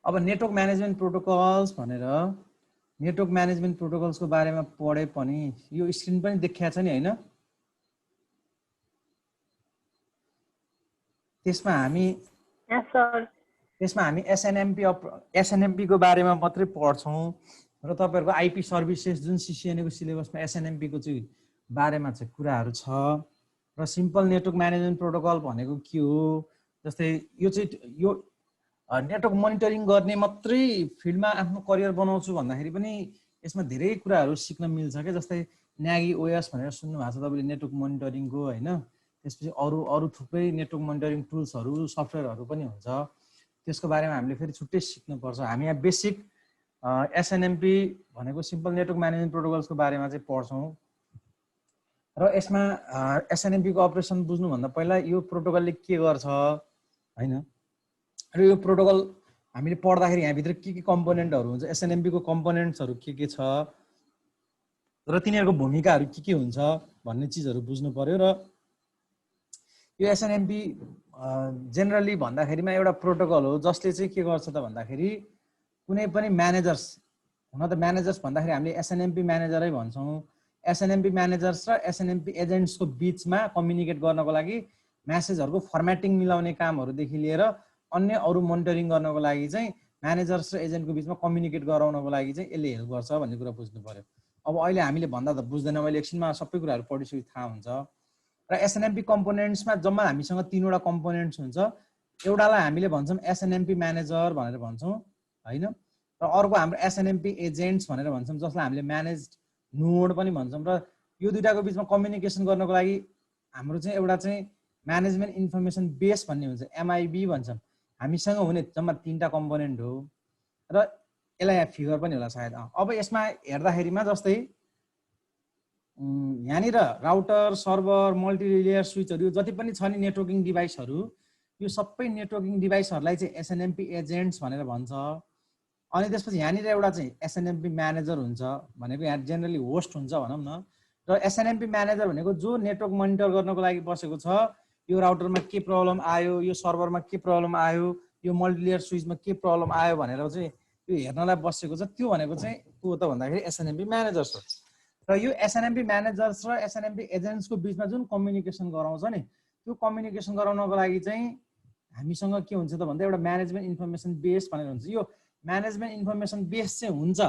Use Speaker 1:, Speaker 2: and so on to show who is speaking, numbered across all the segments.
Speaker 1: अब network management protocols भनेर network management प्रोटोकल्सको बारेमा पढे पनि यो स्क्रिन पनि देखाएको छ नि हैन त्यसमा हामी एसएनएमपी को बारेमा मात्रै पढ्छौं र तपाईहरुको आईपी सर्भिसेस जुन सीसीएनए को सिलेबसमा एसएनएमपी को चाहिँ बारेमा चाहिँ कुराहरु छ र सिम्पल नेटवर्क म्यानेजमेन्ट प्रोटोकल भनेको के हो जस्तै यो चाहिँ यो नेटवर्क मोनिटरिङ गर्ने मात्रै फिल्डमा आफ्नो करियर बनाउँछु भन्दाखेरि पनि यसमा धेरै कुराहरु सिक्न मिल्छ के जस्तै न्यागी ओएस भनेर सुन्नु भएको छ तपाईले नेटवर्क मोनिटरिङको हैन त्यसपछि अरु थुप्रै नेटवर्क मोनिटरिङ टुल्सहरु सफ्टवेयरहरु पनि हुन्छ त्यसको बारेमा हामीले फेरि छुट्टै सिक्नु पर्छ हामी यहाँ बेसिक एसएनएमपी भनेको सिम्पल नेटवर्क म्यानेजमेन्ट प्रोटोकल्सको बारेमा चाहिँ पढ्छौं र यसमा एसएनएमपी को अपरेसन बुझ्नु भन्दा पहिला यो प्रोटोकलले के गर्छ हैन र यो प्रोटोकल हामीले पढ्दाखेरि यहाँ भित्र के कम्पोनेन्टहरु हुन्छ एसएनएमपी को कम्पोनेन्ट्सहरु के छ र तिनीहरुको भूमिकाहरु के हुन्छ भन्ने चीजहरु बुझ्नु पर्यो र यो एसएनएमपी जेनरली भन्दाखेरिमा एउटा प्रोटोकल हो जसले चाहिँ के गर्छ त भन्दाखेरि कुनै पनि म्यानेजर्स हुन त म्यानेजर्स भन्दाखेरि हामीले एसएनएमपी म्यानेजरै भन्छौं एसएनएमपी म्यानेजर्स र एसएनएमपी एजेन्ट्सको बीचमा कम्युनिकेट गर्नको लागि मेसेजहरुको फर्म्याटिङ मिलाउने कामहरु देखि लिएर अन्य अरु मोनिटरिङ गर्नको लागि चाहिँ म्यानेजर्स र एजेन्टको बीचमा कम्युनिकेट गराउनको लागि चाहिँ यसले हेल्प गर्छ भन्ने कुरा बुझ्नु पर्यो अब अहिले हामीले भन्दा त बुझ्दैनौं अहिले एकछिनमा सबै कुराहरु पढिसके थाहा हुन्छ र एसएनएमपी कम्पोनेन्ट्समा जम्मा हामीसँग तीनवटा कम्पोनेन्ट्स हुन्छ एउटालाई हामीले भन्छौं एसएनएमपी म्यानेजर भनेर भन्छौं हैन र अर्को हाम्रो एसएनएमपी एजेन्ट्स भनेर भन्छौं जसलाई हामीले म्यानेज्ड नोड पनि भन्छौं र यो दुईटाको बीचमा कम्युनिकेसन गर्नको लागि हाम्रो चाहिँ एउटा चाहिँ म्यानेजमेन्ट इन्फर्मेसन बेस भन्ने हुन्छ एमआईबी भन्छौं हामीसँग हुने जम्मा तीनटा कम्पोनेन्ट हो र यसलाई यहाँ फिगर पनि होला सायद अब यसमा हेर्दाखेरिमा जस्तै यहाँनिर राउटर सर्भर मल्टिलेयर स्विचहरु जति पनि छ नि नेटवर्किङ डिभाइसहरु यो सबै नेटवर्किङ डिभाइसहरुलाई चाहिँ एसएनएमपी एजेन्ट्स भनेर भन्छ अनि त्यसपछि यहाँनिर एउटा चाहिँ एसएनएमपी म्यानेजर हुन्छ भनेको यहाँ जेनरली होस्ट हुन्छ भनौं न र एसएनएमपी म्यानेजर भनेको जो नेटवर्क मोनिटर गर्नको लागि बसेको छ यो राउटरमा के प्रब्लम आयो यो सर्भरमा के प्रब्लम आयो यो मल्टिलेयर स्विचमा के प्रब्लम आयो भनेर चाहिँ यो हेर्नलाई बसेको छ त्यो भनेको चाहिँ को त भन्दाखेरि एसएनएमपी म्यानेजर्स हो र यो एसएनएमपी म्यानेजर्स र एसएनएमपी एजेन्ट्सको बीचमा जुन कम्युनिकेसन गराउँछ नि त्यो कम्युनिकेसन गराउनको लागि चाहिँ हामीसँग के हुन्छ त भन्दा एउटा म्यानेजमेन्ट इन्फर्मेसन बेस भनेर हुन्छ यो म्यानेजमेन्ट इन्फर्मेसन बेस चाहिँ हुन्छ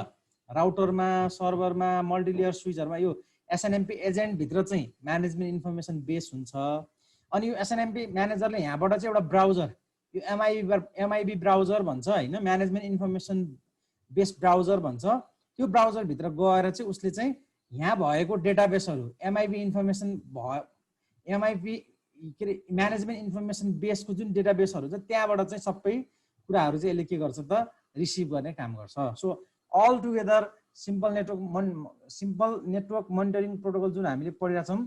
Speaker 1: राउटरमा सर्भरमा मल्टिलेयर स्विचहरुमा यो एसएनएमपी एजेन्ट भित्र चाहिँ म्यानेजमेन्ट इन्फर्मेसन बेस हुन्छ अनि यो एसएनएमपी म्यानेजरले यहाँबाट चाहिँ एउटा ब्राउजर यो एमआईबी ब्राउजर भन्छ हैन म्यानेजमेन्ट इन्फर्मेसन बेस ब्राउजर भन्छ त्यो ब्राउजर भित्र गएर चाहिँ उसले चाहिँ यहाँ भएको डेटाबेसहरु एमआईबी इन्फर्मेसन एमआईबी के रे म्यानेजमेन्ट इन्फर्मेसन बेसको जुन डेटाबेसहरु छ त्यहाँबाट चाहिँ सबै कुराहरु चाहिँ यसले के गर्छ त रिसिभ गर्ने काम गर्छ so all together simple network monitoring protocol जुन हामीले पढिरा छौं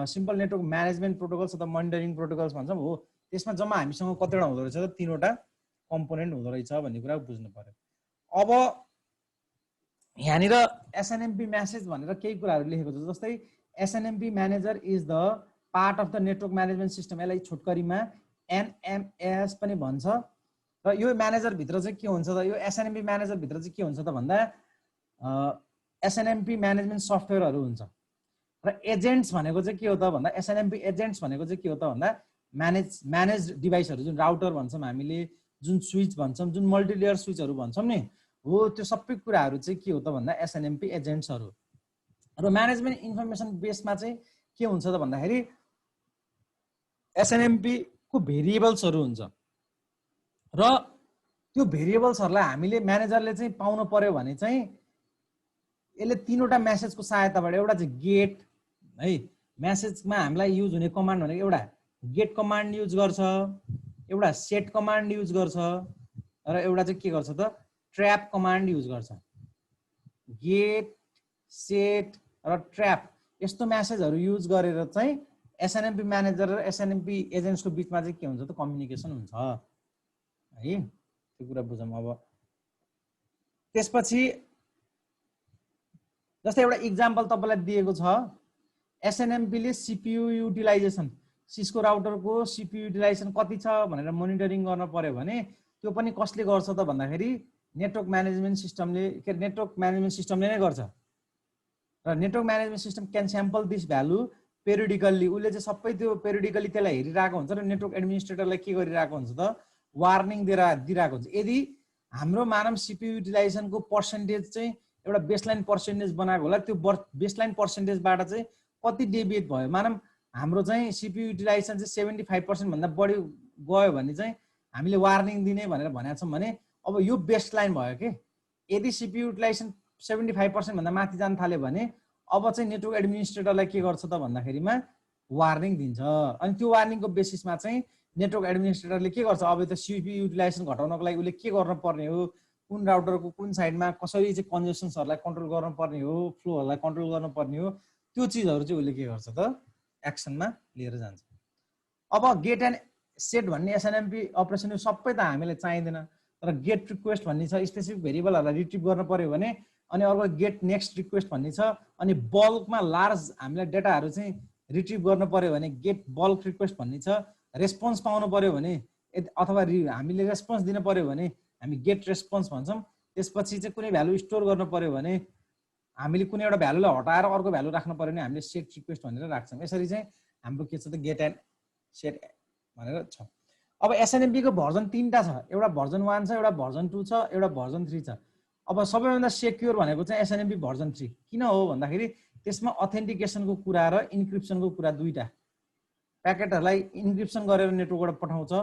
Speaker 1: सिम्पल नेटवर्क म्यानेजमेन्ट प्रोटोकल्स अथवा मोनिटरिङ प्रोटोकल्स भन्छौं हो त्यसमा जम्मा हामीसँग कतिवटा हुँदो रहेछ त तीनवटा कम्पोनेन्ट हुँदो रहेछ भन्ने कुरा बुझ्नु पर्यो अब यहाँनिर एसएनएमपी मेसेज भनेर केही कुराहरु लेखेको छ जस्तै SNMP manager is the part of the network management system यसलाई छोटकरीमा एनएमएस पनि भन्छ र यो म्यानेजर भित्र चाहिँ के हुन्छ त यो एसएनएमपी म्यानेजर भित्र चाहिँ के हुन्छ त भन्दा एसएनएमपी म्यानेजमेन्ट सफ्टवेयरहरु हुन्छ र एजेन्ट्स भनेको चाहिँ के हो त भन्दा एसएनएमपी एजेन्ट्स भनेको चाहिँ के हो त भन्दा म्यानेज डिभाइसहरु जुन राउटर भन्छौं हामीले जुन स्विच भन्छौं जुन मल्टिलेयर स्विचहरु भन्छौं नि हो त्यो सबै कुराहरु चाहिँ के हो त भन्दा एसएनएमपी एजेन्ट्सहरु र म्यानेजमेन्ट इन्फर्मेसन बेसमा चाहिँ के हुन्छ त भन्दाखेरि एसएनएमपी को भेरिएबल्सहरु हुन्छ र त्यो भेरिएबल्सहरुलाई हामीले म्यानेजरले चाहिँ पाउन पर्यो भने चाहिँ यसले तीनवटा मेसेजको सहायताबाट एउटा चाहिँ गेट है मेसेजमा हामीलाई युज हुने कमान्ड भनेको एउटा गेट कमान्ड युज गर्छ एउटा सेट कमान्ड युज गर्छ र एउटा चाहिँ के गर्छ त ट्र्याप कमान्ड युज गर्छ गेट सेट र ट्र्याप यस्तो मेसेजहरु युज गरेर चाहिँ एसएनएमपी म्यानेजर र एसएनएमपी एजेन्ट्सको बीचमा चाहिँ के हुन्छ त कम्युनिकेसन हुन्छ है त्यो कुरा बुझौं अब त्यसपछि जस्तै एउटा एक्जाम्पल तपाईलाई दिएको छ एसएनएमपी ले सीपीयू युटिलाइजेसन सिस्को राउटरको सीपीयू युटिलाइजेसन कति छ भनेर मोनिटरिङ गर्न पर्यो भने त्यो पनि कसले गर्छ त भन्दाखेरि नेटवर्क म्यानेजमेन्ट सिस्टमले नेटवर्क म्यानेजमेन्ट सिस्टमले नै गर्छ। र network management system can sample this value periodically, उसले चाहिँ सबै त्यो पेरिडिकल्ली त्यसलाई हेरिरहेको हुन्छ र नेटवर्क एडमिनिस्ट्रेटरलाई के गरिरहेको हुन्छ त वार्निङ दिइरहेको हुन्छ। यदि हाम्रो मानव सिपियु युटिलाइजेसनको पर्सेन्टेज चाहिँ एउटा बेसलाइन पर्सेन्टेज बनाएको होला, त्यो बेसलाइन पर्सेन्टेजबाट चाहिँ कति डेभिएट भयो, मानव हाम्रो चाहिँ सिपियु युटिलाइजेसन चाहिँ 75% भन्दा बढी गयो भने चाहिँ हामीले वार्निङ दिने भनेर भनेका छौँ भने अब यो बेसलाइन भयो के। यदि सिपियु युटिलाइजेसन 75% भन्दा माथि जान थाल्यो भने अब चाहिँ नेटवर्क एडमिनिस्ट्रेटरलाई के गर्छ त भन्दाखेरिमा वार्निङ दिन्छ। अनि त्यो वार्निङको बेसिसमा चाहिँ नेटवर्क एडमिनिस्ट्रेटरले के गर्छ, अब त्यो सिपियु युटिलाइजेसन घटाउनको लागि उसले के गर्नुपर्ने हो, कुन राउटरको कुन साइडमा कसरी चाहिँ कन्जेसन्सहरूलाई कन्ट्रोल गर्नुपर्ने हो, फ्लोहरूलाई कन्ट्रोल गर्नुपर्ने हो, त्यो चिजहरू चाहिँ उसले के गर्छ त एक्सनमा लिएर जान्छ। अब गेट एन्ड सेट भन्ने एसएनएमपी अपरेसन सबै त हामीलाई चाहिँदैन, तर गेट रिक्वेस्ट भन्ने छ, स्पेसिफिक भेरिएबलहरूलाई रिट्रिभ गर्न पर्यो भने, अनि अर्को गेट नेक्स्ट रिक्वेस्ट भन्ने छ, अनि बल्कमा लार्ज हामीलाई डेटाहरू चाहिँ रिट्रिभ गर्न पर्यो भने गेट बल्क रिक्वेस्ट भन्ने छ, रेस्पोन्स पाउनु पर्यो भने अथवा हामीले रेस्पोन्स दिन पर्यो भने हामी गेट रेस्पोन्स भन्छौँ। त्यसपछि चाहिँ कुनै भ्यालु स्टोर गर्नु पर्यो भने हामीले कुनै एउटा भ्यालुलाई हटाएर अर्को भ्यालु राख्नु पर्यो भने हामीले सेट रिक्वेस्ट भनेर राख्छौँ। यसरी चाहिँ हाम्रो के छ त गेट एन्ड सेट भनेर छ। अब एसएनएमपीको भर्जन 3टा छ, एउटा भर्जन 1 छ, एउटा भर्जन 2 छ, एउटा भर्जन 3 छ। अब सबैभन्दा सेक्योर भनेको चाहिँ एसएनएमपी भर्जन 3 किन हो भन्दाखेरि त्यसमा अथेन्टिकेसनको कुरा र इन्क्रिप्सनको कुरा दुईटा, प्याकेटहरूलाई इन्क्रिप्सन गरेर नेटवर्कबाट पठाउँछ,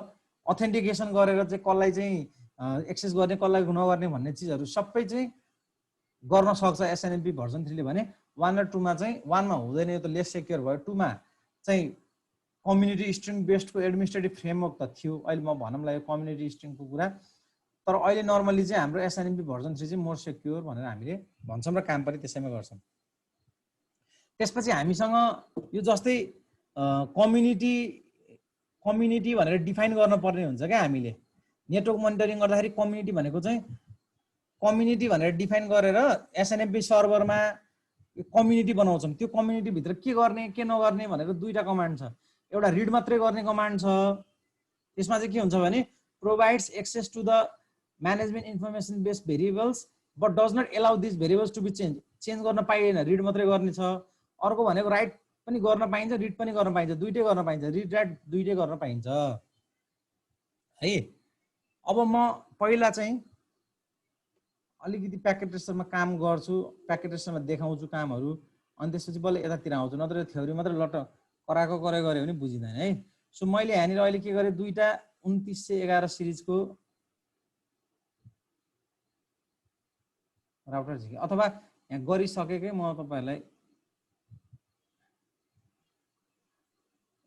Speaker 1: अथेन्टिकेसन गरेर चाहिँ कसलाई चाहिँ एक्सेस गर्ने कसलाई नगर्ने भन्ने चिजहरू सबै चाहिँ गर्न सक्छ एसएनएमपी भर्जन 3 ले भने। 1 र 2 मा चाहिँ 1 मा हुँदैन, यो त लेस सेक्योर भयो। 2 मा चाहिँ कम्युनिटी स्ट्रिङ बेस्डको एडमिनिस्ट्रेटिभ फ्रेमवर्क त थियो, अहिले म भनौँला यो कम्युनिटी स्ट्रिङको कुरा, तर अहिले नर्मली चाहिँ हाम्रो एसएनएमपी भर्जन 3 चाहिँ मोर सेक्योर भनेर हामीले भन्छौँ र काम पनि त्यसैमा गर्छौँ। त्यसपछि हामीसँग यो जस्तै कम्युनिटी भनेर डिफाइन गर्न पर्ने हुन्छ क्या। हामीले नेटवर्क मोनिटरिङ गर्दाखेरि कम्युनिटी भनेको चाहिँ कम्युनिटी भनेर डिफाइन गरेर एसएनएमपी सर्भरमा कम्युनिटी बनाउँछौँ। त्यो कम्युनिटीभित्र के गर्ने के नगर्ने भनेर दुईटा कमान्ड छ। एउटा रिड मात्रै गर्ने कमान्ड छ, त्यसमा चाहिँ के हुन्छ भने provides access to the management information based variables but does not allow this variables to be change गर्न पाइएन, रिड मात्रै गर्ने छ। अर्को भनेको राइट पनि गर्न पाइन्छ, रिड पनि गर्न पाइन्छ, दुइटै गर्न पाइन्छ, रिड राइट दुइटै गर्न पाइन्छ है। अब म पहिला चाहिँ अलिकति प्याकेट रेस्टरमा काम गर्छु, प्याकेट रेस्टरमा देखाउँछु कामहरू, अनि त्यसपछि बल्ल यतातिर आउँछु, नत्र थ्योरी मात्रै लट कराएको गरे गऱ्यो भने बुझिँदैन है। सो मैले यहाँनिर अहिले के गरेँ, दुईटा 2911 सिरिजको राउटर झिकेँ, अथवा यहाँ गरिसकेकै म तपाईँहरूलाई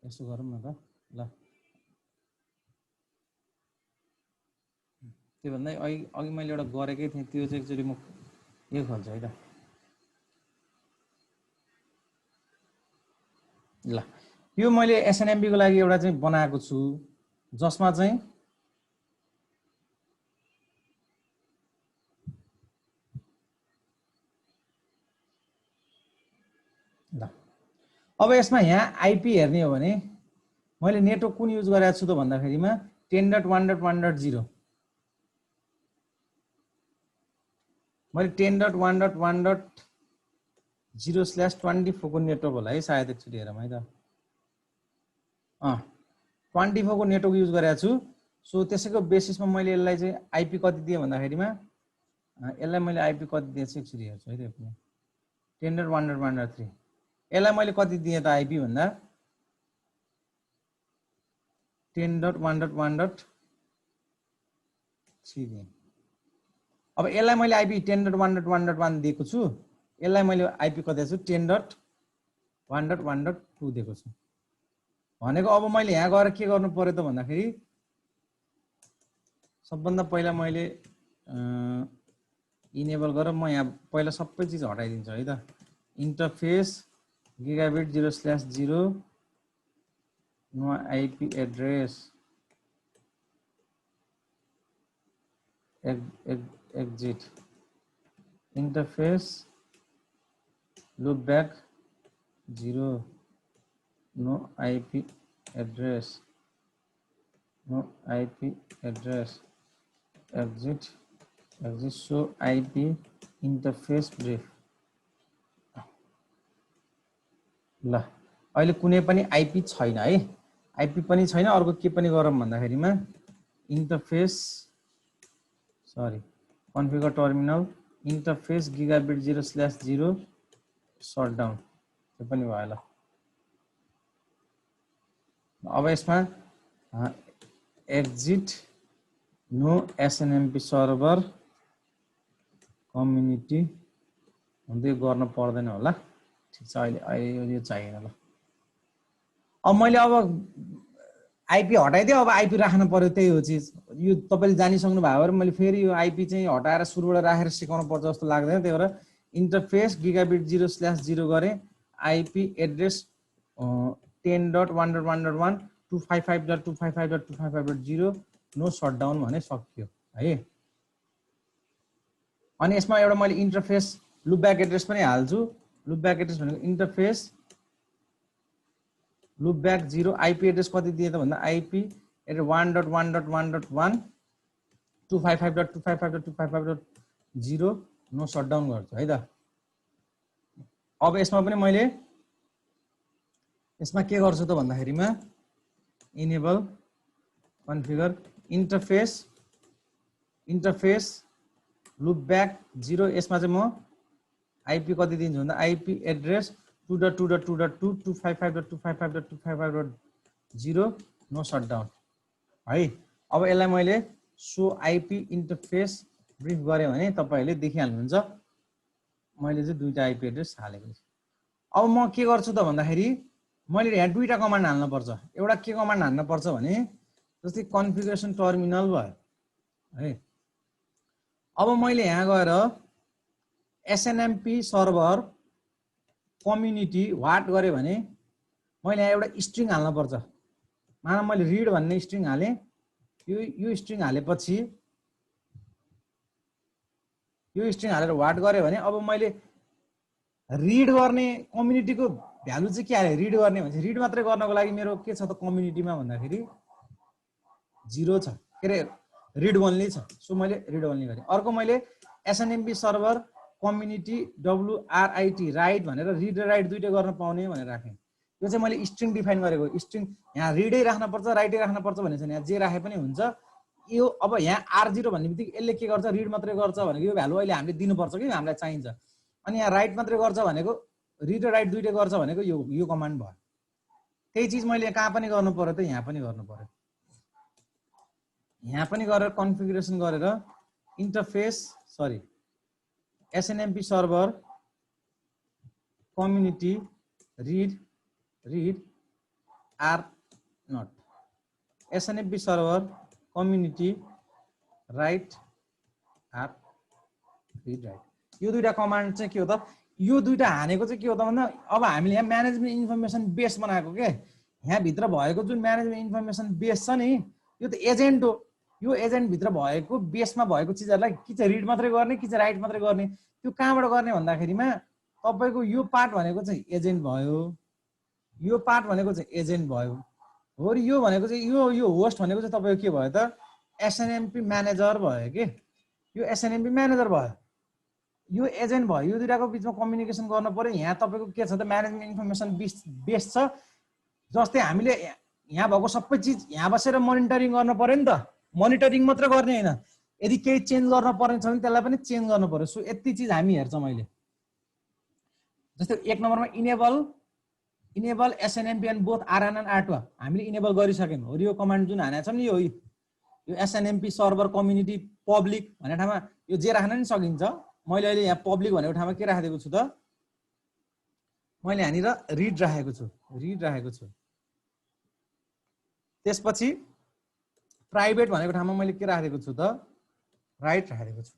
Speaker 1: यसो गरौँ न त ल। त्योभन्दा अघि मैले एउटा गरेकै थिएँ, त्यो चाहिँ एकचोटि म यो खोल्छु है त। ल यो मैले एसएनएमपीको लागि एउटा चाहिँ बनाएको छु, जसमा चाहिँ ल अब यसमा यहाँ आइपी हेर्ने हो भने मैले नेटवर्क कुन युज गरेको छु त भन्दाखेरिमा 10.1.1.0 मैले 10.1.1.0/24 को नेटवर्क होला है, सायद एकचोटि हेरौँ है त। 24 को नेटवर्क युज गरेको छु। सो त्यसैको बेसिसमा मैले यसलाई चाहिँ आइपी कति दिएँ भन्दाखेरिमा यसलाई मैले आइपी कति दिएछु एकचोटि हेर्छु है त। 10.1.1.3 यसलाई मैले कति दिएँ त आइपी भन्दा 10.1.1.3 दिएँ। अब यसलाई मैले आइपी 10.1.1.1 दिएको छु, यसलाई मैले आइपी कति छु 10.1.1.2 दिएको छु भनेको। अब मैले यहाँ गएर के गर्नु पर्यो त भन्दाखेरि सबभन्दा पहिला मैले इनेबल गरेर म यहाँ पहिला सबै चिज हटाइदिन्छु है त। Interface gigabit 0/0 no IP address exit interface loopback 0 no IP address exit so IP interface brief. ल अहिले कुनै पनि आइपी छैन है, आइपी पनि छैन। अर्को के पनि गरौँ भन्दाखेरिमा interface configure terminal interface gigabit 0/0 shutdown, त्यो पनि भयो। ल अब यसमा exit no SNMP server community हुँदै गर्न पर्दैन होला। ठिक छ, अहिले यो चाहिएन। ल अब मैले अब आइपी हटाइदिएँ, अब आइपी राख्नु पर्यो, त्यही हो चिज। यो तपाईँले जानिसक्नु भएको भएर मैले फेरि यो आइपी चाहिँ हटाएर सुरुबाट राखेर सिकाउनु पर्छ जस्तो लाग्दैन। त्यही भएर इन्टरफेस गिगाबिट 0/0 गरेँ, आइपी एड्रेस 10.1.1.1 255.255.255.0 नो शटडाउन भने सकियो है। अनि यसमा एउटा मैले इन्टरफेस लुपब्याक एड्रेस पनि हाल्छु। लुपब्याक एड्रेस भनेको इन्टरफेस लुपब्याक 0 आइपी एड्रेस कति दिए त भन्दा आइपी एड्रेस 1.1.1.1 255.255.255.0 नो शटडाउन गर्छु है त। अब यसमा पनि मैले यसमा के गर्छु त भन्दाखेरिमा इनेबल कन्फिगर इन्टरफेस लुपब्याक 0। यसमा चाहिँ म आइपी कति दिन्छु भन्दा आइपी एड्रेस 2.2.2.2 255.255.255.0 नो शटडाउन है। अब यसलाई मैले सो आइपी इन्टरफेस ब्रिफ गरेँ भने तपाईहरुले देखिहाल्नुहुन्छ मैले चाहिँ दुईटा आइपी एड्रेस हालेको छु। अब म के गर्छु त भन्दाखेरि मैले यहाँ दुईटा कमान्ड हाल्न पर्छ। एउटा के कमान्ड हाल्न पर्छ भने जस्तै कन्फिगरेसन टर्मिनल भयो है। अब मैले यहाँ गएर एसएनएमपी सर्भर कम्युनिटी व्हाट गरे भने मैले यहाँ एउटा स्ट्रिङ हाल्न पर्छ। मानव मैले रिड भन्ने स्ट्रिङ हाले, यो स्ट्रिङ हालेपछि यो स्ट्रिङ हालेर व्हाट गरे भने अब मैले रिड गर्ने कम्युनिटीको भ्यालु चाहिँ के हाले, रिड गर्ने भने रिड मात्रै गर्नको लागि मेरो के छ त कम्युनिटीमा भन्दाखेरि 0 छ, के रे रिड ओन्ली छ। सो मैले रिड ओन्ली गरेँ। अर्को मैले SNMP server community WRIT right भनेर रिड र राइट दुईटै गर्न पाउने भनेर राखेँ। यो चाहिँ मैले स्ट्रिङ डिफाइन गरेको। स्ट्रिङ यहाँ रिडै राख्न पर्छ राइटै राख्न पर्छ भने चाहिँ यहाँ जे राखे पनि हुन्छ। यो अब यहाँ R0 भन्ने बित्तिकै यसले के गर्छ, रिड मात्रै गर्छ भनेको यो भ्यालु अहिले हामीले दिनुपर्छ कि हामीलाई चाहिन्छ। अनि यहाँ राइट मात्रै गर्छ भनेको रिड र राइट दुईटै गर्छ भनेको यो कमान्ड भयो। त्यही चिज मैले कहाँ पनि गर्नु पर्यो त, यहाँ पनि गर्नु पर्यो। यहाँ पनि गरेर कन्फिगरेसन गरेर interface SNMP server community read R not SNMP server community write R read write. यो दुईटा कमान्ड चाहिँ के हो त, यो दुईटा हानेको चाहिँ के हो त भन्दा अब हामीले यहाँ म्यानेजमेन्ट इन्फर्मेसन बेस बनाएको के, यहाँ भित्र भएको जुन म्यानेजमेन्ट इन्फर्मेसन बेस छ नि यो त एजेन्ट हो। यो एजेन्ट भित्र भएको बेसमा भएको चिजहरुलाई कि चाहिँ रिड मात्रै गर्ने कि चाहिँ राइट मात्रै गर्ने, त्यो कहाँबाट गर्ने भन्दाखेरिमा तपाईको यो पार्ट भनेको चाहिँ एजेन्ट भयो, यो पार्ट भनेको चाहिँ एजेन्ट भयो हो। यो भनेको चाहिँ यो होस्ट भनेको चाहिँ तपाईको के भयो त एसएनएमपी म्यानेजर भयो के, यो एसएनएमपी म्यानेजर भयो, यो एजेन्ट भयो। यो दुईटाको बिचमा कम्युनिकेसन गर्न पर्यो। यहाँ तपाईको के छ त म्यानेजमेन्ट इन्फर्मेसन बेस छ। जस्तै हामीले यहाँ भएको सबै चिज यहाँ बसेर मोनिटरिङ गर्न पर्यो नि त, मोनिटरिङ मात्र गर्ने हैन, यदि केही चेन्ज गर्न पर्ने छ भने त्यसलाई पनि चेन्ज गर्न पर्यो। सो यति चिज हामी हेर्छौं। मैले जस्तै 1 नम्बरमा enable SNMP and both R1 and R2 हामीले इनेबल गरिसक्यौं हो। यो कमान्ड जुन हानेको छ नि यो एसएनएमपी सर्भर कम्युनिटी पब्लिक भन्ने ठाउँमा यो जे राख्न नि सकिन्छ। मैले अहिले यहाँ पब्लिक भनेको ठाउँमा के राखेको छु त, मैले यहाँनिर रिड राखेको छु। त्यसपछि प्राइभेट भनेको ठाउँमा मैले के राखेको छु त राइट राखेको छु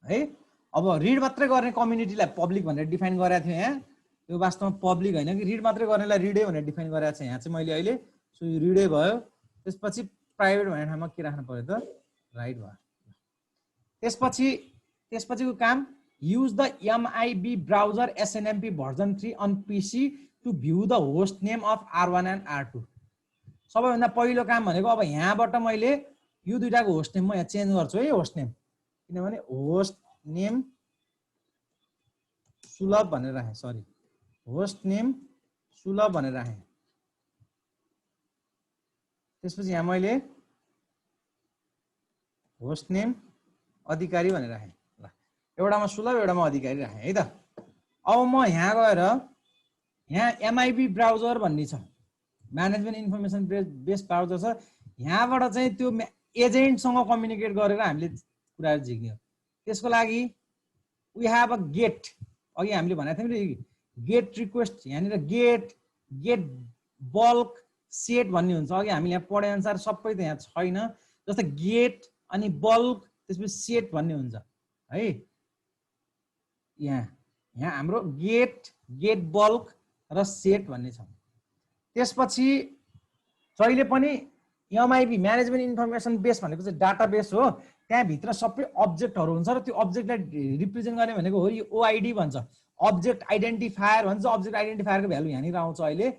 Speaker 1: है। अब रिड मात्रै गर्ने कम्युनिटीलाई पब्लिक भनेर डिफाइन गरेको थियो। यहाँ यो वास्तवमा पब्लिक हैन कि रिड मात्रै गर्नेलाई रिडै भनेर डिफाइन गरेको छ यहाँ चाहिँ मैले अहिले। सो यो रिडै भयो। त्यसपछि प्राइभेट भन्ने ठाउँमा के राख्नु पर्यो त राइट भयो। त्यसपछिको काम use the MIB browser SNMP version 3 on PC to view the host name of R1 and R2। सबैभन्दा पहिलो काम भनेको अब यहाँबाट मैले यो दुईटाको होस्ट नेम म यहाँ चेन्ज गर्छु है होस्ट नेम, किनभने होस्ट नेम सुलभ भनेर राखेँ, सरी होस्ट नेम सुलभ भनेर राखेँ। त्यसपछि यहाँ मैले होस्ट नेम अधिकारी भनेर राखेँ। ल एउटामा सुलभ एउटामा अधिकारी राखेँ है त। अब म यहाँ गएर यहाँ एमआइबी ब्राउजर भन्ने छ, म्यानेजमेन्ट इन्फर्मेसन बेस्ड ब्राउजर छ। यहाँबाट चाहिँ त्यो एजेन्टसँग कम्युनिकेट गरेर हामीले कुराहरू झिक्यौँ। त्यसको लागि वी हेभ अ गेट, अघि हामीले भनेको थियौँ नि गेट रिक्वेस्ट, यहाँनिर गेट बल्क सेट भन्ने हुन्छ। अघि हामीले यहाँ पढे अनुसार सबै त यहाँ छैन, जस्तै गेट अनि बल्क त्यसपछि सेट भन्ने हुन्छ है। यहाँ हाम्रो गेट बल्क र सेट भन्ने छ। त्यसपछि जहिले पनि एमआइबी म्यानेजमेन्ट इन्फर्मेसन बेस भनेको चाहिँ डाटाबेस हो, त्यहाँभित्र सबै अब्जेक्टहरू हुन्छ र त्यो अब्जेक्टलाई रिप्रेजेन्ट गर्ने भनेको हो यो ओआइडी भन्छ, अब्जेक्ट आइडेन्टिफायर भन्छ। अब्जेक्ट आइडेन्टिफायरको भ्यालु यहाँनिर आउँछ अहिले।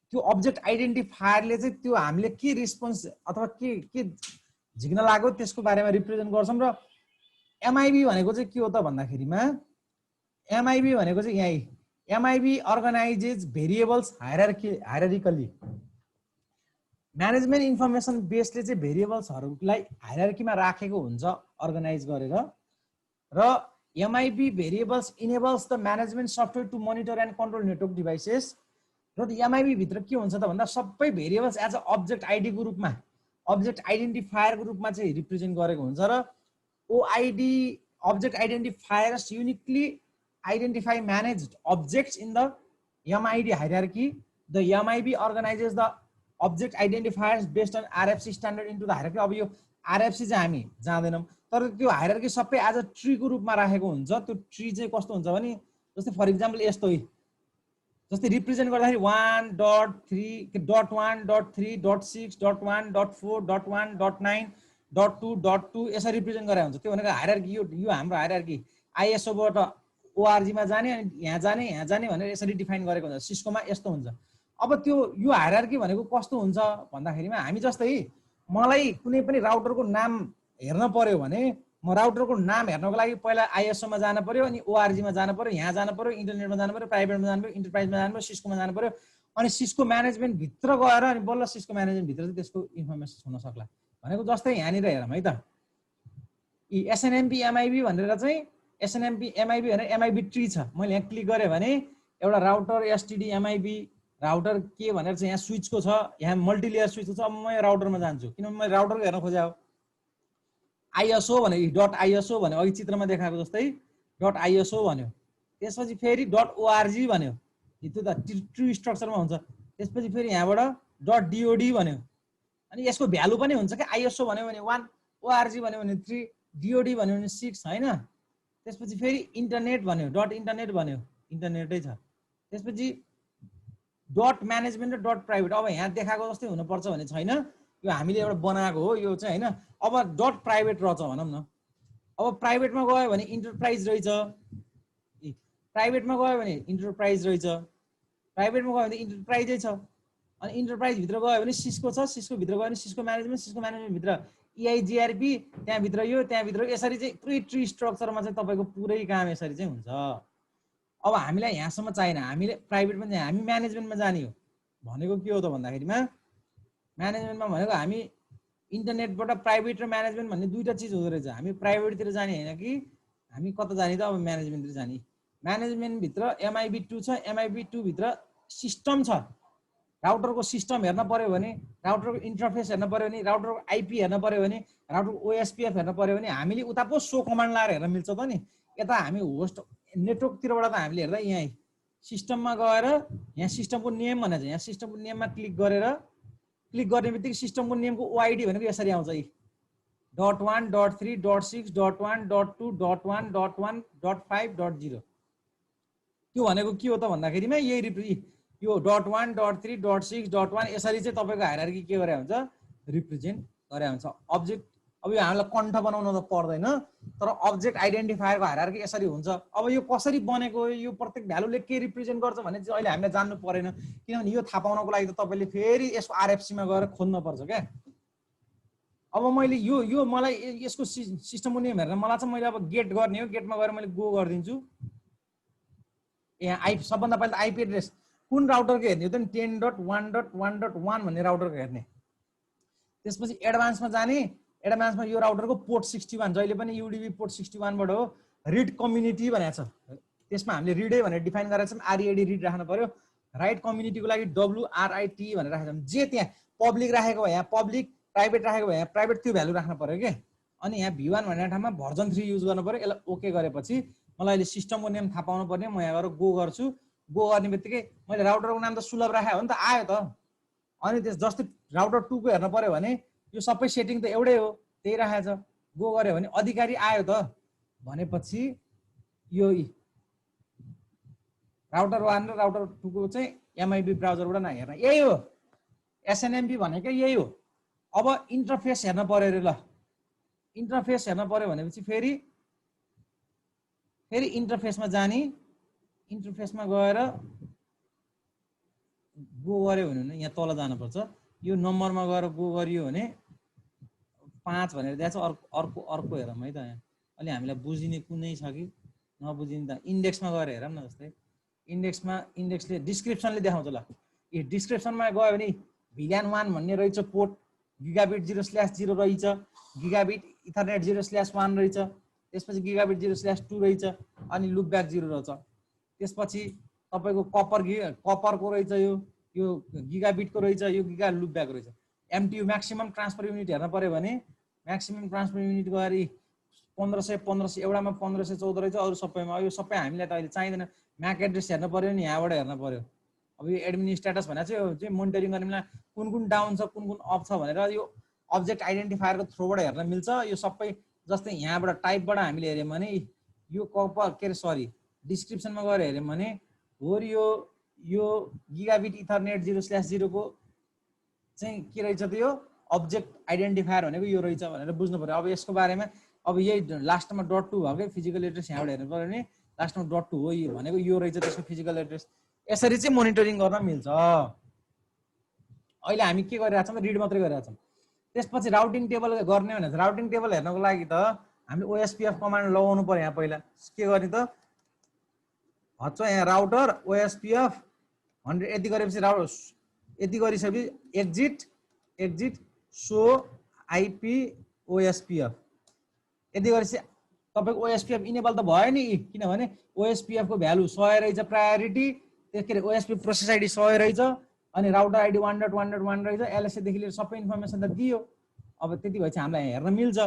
Speaker 1: त्यो अब्जेक्ट आइडेन्टिफायरले चाहिँ त्यो हामीले के रिस्पोन्स अथवा के झिक्न लाग्यो त्यसको बारेमा रिप्रेजेन्ट गर्छौँ। र एमआइबी भनेको चाहिँ के हो त भन्दाखेरिमा एमआइबी भनेको चाहिँ यही MIB organizes variables hierarchically. Management information बेसले चाहिँ भेरिएबल्सहरूलाई हायरार्कीमा राखेको हुन्छ अर्गनाइज गरेर। र MIB variables enables the management software to monitor and control network devices. र एमआइबी भित्र के हुन्छ त भन्दा सबै भेरिएबल्स एज अ अब्जेक्ट आइडीको रूपमा, अब्जेक्ट आइडेन्टिफायरको रूपमा चाहिँ रिप्रेजेन्ट गरेको हुन्छ। र OID object identifiers uniquely identify managed objects in the MID hierarchy. The MIB organizes the object identifiers based on RFC standard into the hierarchy. अब यो RFC चाहिँ हामी जान्दैनौँ, तर त्यो हायरार्की सबै एज अ ट्रीको रूपमा राखेको हुन्छ। त्यो ट्री चाहिँ कस्तो हुन्छ भने जस्तै फर इक्जाम्पल यस्तो है, जस्तै रिप्रेजेन्ट गर्दाखेरि 1.3.1.6.1.4.1.9.2.2 यसरी रिप्रेजेन्ट गरेको हुन्छ। त्यो भनेको हायरार्की, यो हाम्रो हायरार्की आइएसओबाट ओआरजीमा जाने अनि यहाँ जाने भनेर यसरी डिफाइन गरेको हुन्छ। सिस्कोमा यस्तो हुन्छ। अब त्यो यो हायरार्की भनेको कस्तो हुन्छ भन्दाखेरिमा हामी जस्तै मलाई कुनै पनि राउटरको नाम हेर्न पर्यो भने म राउटरको नाम हेर्नको लागि पहिला आइएसओमा जानु पर्यो, अनि ओआरजीमा जानु पर्यो, यहाँ जानु पर्यो, इन्टरनेटमा जानु पर्यो, प्राइभेटमा जानु पर्यो, इन्टरप्राइजमा जानु पर्यो, सिस्कोमा जानु पर्यो, अनि सिस्को म्यानेजमेन्ट भित्र गएर अनि बल्ल सिस्को म्यानेजमेन्ट भित्र चाहिँ त्यसको इन्फर्मेसन हुन सक्ला भनेको। जस्तै यहाँनिर हेरौँ है त, एसएनएमपी एमआइबी भनेर चाहिँ एसएनएमपी एमआइबी भनेर एमआइबी ट्री छ। मैले यहाँ क्लिक गरेँ भने एउटा राउटर एसटिडी एमआइबी राउटर के भनेर चाहिँ यहाँ स्विचको छ, यहाँ मल्टिलेयर स्विचको छ। अब म यो राउटरमा जान्छु किनभने मैले राउटरको हेर्न खोजे हो। आइएसओ भने डट आइएसओ भन्यो, अघि चित्रमा देखाएको जस्तै डट आइएसओ भन्यो। त्यसपछि फेरि डट ओआरजी भन्यो, त्यो त ट्री स्ट्रक्चरमा हुन्छ। त्यसपछि फेरि यहाँबाट डट डिओडी भन्यो, अनि यसको भ्यालु पनि हुन्छ क्या। आइएसओ भन्यो भने 1, ओआरजी भन्यो भने 3, डिओडी भन्यो भने 6 होइन। त्यसपछि फेरि इन्टरनेट भन्यो, डट इन्टरनेट भन्यो, इन्टरनेटै छ। त्यसपछि डट म्यानेजमेन्ट र डट प्राइभेट। अब यहाँ देखाएको जस्तै हुनुपर्छ भने छैन, यो हामीले एउटा बनाएको हो यो चाहिँ होइन। अब डट प्राइभेट रहेछ भनौँ न। अब प्राइभेटमा गयो भने इन्टरप्राइज रहेछ, प्राइभेटमा गयो भने इन्टरप्राइज रहेछ, प्राइभेटमा गयो भने इन्टरप्राइजै छ। अनि इन्टरप्राइजभित्र गयो भने सिस्को छ, सिस्कोभित्र गयो भने सिस्को म्यानेजमेन्टभित्र इआइजिआरपी, त्यहाँभित्र यो, त्यहाँभित्र यसरी चाहिँ पुरै ट्री स्ट्रक्चरमा चाहिँ तपाईँको पुरै काम यसरी चाहिँ हुन्छ। अब हामीलाई यहाँसम्म चाहिएन, हामीले प्राइभेटमा चाहिँ हामी म्यानेजमेन्टमा जाने हो भनेको के हो त भन्दाखेरिमा म्यानेजमेन्टमा भनेको हामी इन्टरनेटबाट प्राइभेट र म्यानेजमेन्ट भन्ने दुईवटा चिज हुँदो रहेछ। हामी प्राइभेटतिर जाने होइन कि हामी कता जाने त, अब म्यानेजमेन्टतिर जाने। म्यानेजमेन्टभित्र एमआइबी 2 छ, एमआइबी 2 भित्र सिस्टम छ। राउटरको सिस्टम हेर्न पर्यो भने, राउटरको इन्टरफेस हेर्न पर्यो भने, राउटरको आइपी हेर्न पर्यो भने, राउटरको ओएसपीएफ हेर्न पर्यो भने हामीले उता पो सो कमान्ड लाएर हेर्न मिल्छ त नि। यता हामी होस्ट नेटवर्कतिरबाट त हामीले हेर्दा यहाँ सिस्टममा गएर यहाँ सिस्टमको नेम भनेर छ, यहाँ सिस्टमको नेममा क्लिक गर्ने बित्तिकै सिस्टमको नेमको ओआइडी भनेको यसरी आउँछ है, .1 .3 .6 .1 .2 .1 .1 .5 .0। त्यो भनेको के हो त भन्दाखेरिमा यही यो .1 .3 .6 .1 यसरी चाहिँ तपाईँको हायरार्की के गरे हुन्छ, रिप्रेजेन्ट गरे हुन्छ। अब्जेक्ट अब यो हामीलाई कण्ठ बनाउन त पर्दैन, तर अब्जेक्ट आइडेन्टिफायरको हायरार्की यसरी हुन्छ। अब यो कसरी बनेको, यो प्रत्येक भ्यालुले के रिप्रेजेन्ट गर्छ भने चाहिँ अहिले हामीले जान्नु परेन, किनभने यो थाहा पाउनको लागि त तपाईँले फेरि यसको आरएफसीमा गएर खोज्न पर्छ क्या। अब मैले यो मलाई यसको सिस्टमको नेम हेरेर मलाई चाहिँ मैले अब गेट गर्ने हो, गेटमा गएर मैले गो गरिदिन्छु। यहाँ आइपी सबभन्दा पहिला आइपी एड्रेस कुन राउटरको हेर्ने हो त नि 10.1.1.1 भन्ने राउटरको हेर्ने। त्यसपछि एडभान्समा जाने, एडभान्समा यो राउटरको पोर्ट 61 जहिले पनि युडीबी पोर्ट 61 बाट हो। रिड कम्युनिटी भनेको छ, त्यसमा हामीले रिडै भनेर डिफाइन गरेका छौँ, आरइडी रिड राख्नु पर्यो। राइट कम्युनिटीको लागि WRIT भनेर राखेको छौँ। जे त्यहाँ पब्लिक राखेको भए यहाँ पब्लिक, प्राइभेट राखेको भए यहाँ प्राइभेट, त्यो भ्यालु राख्नु पर्यो के। अनि यहाँ V1 भन्ने ठाउँमा भर्जन 3 युज गर्नु पर्यो। यसलाई ओके गरेपछि मलाई अहिले सिस्टमको नेम थाहा पाउनु पर्ने, म यहाँ गएर गो गर्छु। गो गर्ने बित्तिकै मैले राउटरको नाम त सुलभ राखेँ हो नि त, आयो त। अनि त्यस जस्तै राउटर 2 को हेर्नु पर्यो भने यो सबै सेटिङ त एउटै हो, त्यही राखेको छ। गो गर्यो भने अधिकारी आयो त भनेपछि यो राउटर 1 र राउटर 2 को चाहिँ MIB ब्राउजरबाट नहेर्न, यही हो SNMP भनेको, यही हो। अब इन्टरफेस हेर्न पर्यो रे। ल इन्टरफेस हेर्न पर्यो भनेपछि फेरि इन्टरफेसमा जाने, इन्टरफेसमा गएर गो गर्यो भने यहाँ तल जानुपर्छ। यो नम्बरमा गएर गो गरियो भने 5 भनेर दिएको छ। अर्को हेरौँ है त। यहाँ अलि हामीलाई बुझिने कुनै छ कि नबुझिने त इन्डेक्समा गएर हेरौँ न। जस्तै इन्डेक्सले डिस्क्रिप्सनले देखाउँछ। ल यो डिस्क्रिप्सनमा गयो भने VLAN 1 भन्ने रहेछ, पोर्ट गिगाबिट 0/0 रहेछ, गिगाबिट इथरनेट 0/1 रहेछ, त्यसपछि गिगाबिट 0/2 रहेछ, अनि लुपब्याक 0 रहेछ। त्यसपछि तपाईको कपरको रहेछ, यो गिगाबिटको रहेछ, यो गिगा लुपब्याक रहेछ। MTU म्याक्सिमम ट्रान्सफर युनिट हेर्न पर्यो भने म्याक्सिमम ट्रान्सफर युनिट गरी 1500 एउटामा 1514 रहेछ, अरू सबैमा। यो सबै हामीलाई त अहिले चाहिँदैन। म्याक एड्रेस हेर्न पर्यो नि, यहाँबाट हेर्न पर्यो। अब यो एडमिन स्ट्याटस भनेको चाहिँ मोनिटरिङ गर्ने बेला कुन कुन डाउन छ, कुन कुन अफ छ भनेर यो अब्जेक्ट आइडेन्टिफायरको थ्रुबाट हेर्न मिल्छ। यो सबै जस्तै यहाँबाट टाइपबाट हामीले हेर्यौँ भने यो डिस्क्रिप्सनमा गएर हेर्यौँ भने हो यो गिगाबिट इथरनेट 0/0 को चाहिँ के रहेछ त, यो अब्जेक्ट आइडेन्टिफायर भनेको यो रहेछ भनेर बुझ्नु पर्यो। अब यसको बारेमा अब यही लास्टमा .2 भएकै फिजिकल एड्रेस यहाँबाट हेर्नु पर्यो भने लास्टमा .2 हो, यो भनेको यो रहेछ त्यसको फिजिकल एड्रेस। यसरी चाहिँ मोनिटरिङ गर्न मिल्छ। अहिले हामी के गरिरहेको छौँ, रिड मात्रै गरिरहेको छौँ। त्यसपछि राउटिङ टेबल गर्ने भने राउटिङ टेबल हेर्नको लागि त हामीले OSPF कमान्ड लगाउनु पर्यो। यहाँ पहिला के गर्ने त, यहाँ राउटर OSPF 100 यति गरेपछि यति गरिसकेपछि एक्जिट सो IP OSPF यति गरेपछि तपाईको OSPF इनेबल त भयो नि, किनभने OSPF को भ्यालु 100 रहेछ प्रायोरिटी, त्यसैले OSPF प्रोसेस आइडी 100 रहेछ, अनि राउटर आइडी 1.1.1 रहेछ, LSA देखि लिएर सबै इन्फर्मेसन त दियो। अब त्यति भएपछि हामीलाई हेर्न मिल्छ।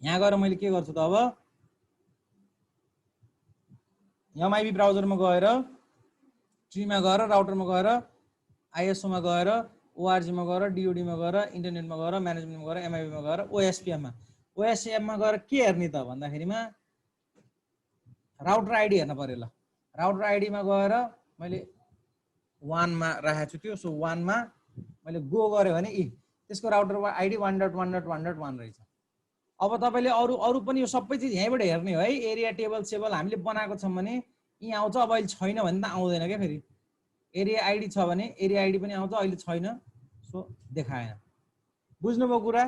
Speaker 1: यहाँ गएर मैले के गर्छु त, अब MIB ब्राउजरमा गएर ट्रीमा गएर राउटरमा गएर ISO मा गएर ORG मा गएर DOD मा गएर इन्टरनेटमा गएर म्यानेजमेन्टमा गएर MIB मा गएर OSPF मा गएर के हेर्ने त भन्दाखेरिमा राउटर आइडी हेर्न पर्यो। ल राउटर आइडी मा गएर मैले 1 मा राखेको छु त्यो, सो 1 मा मैले गो गरे भने त्यसको राउटर आइडी 1.1.1.1 रहेछ। अब तपाईले अरु पनि यो सबै चीज यहीँबाट हेर्ने हो है। एरिया टेबल सेबल हामीले बनाएको छौं भने यहाँ आउँछ, अब अहिले छैन भने त आउँदैन के। फेरि एरिया आइडी छ भने एरिया आइडी पनि आउँछ, अहिले छैन सो देखाएन। बुझ्नुभयो कुरा?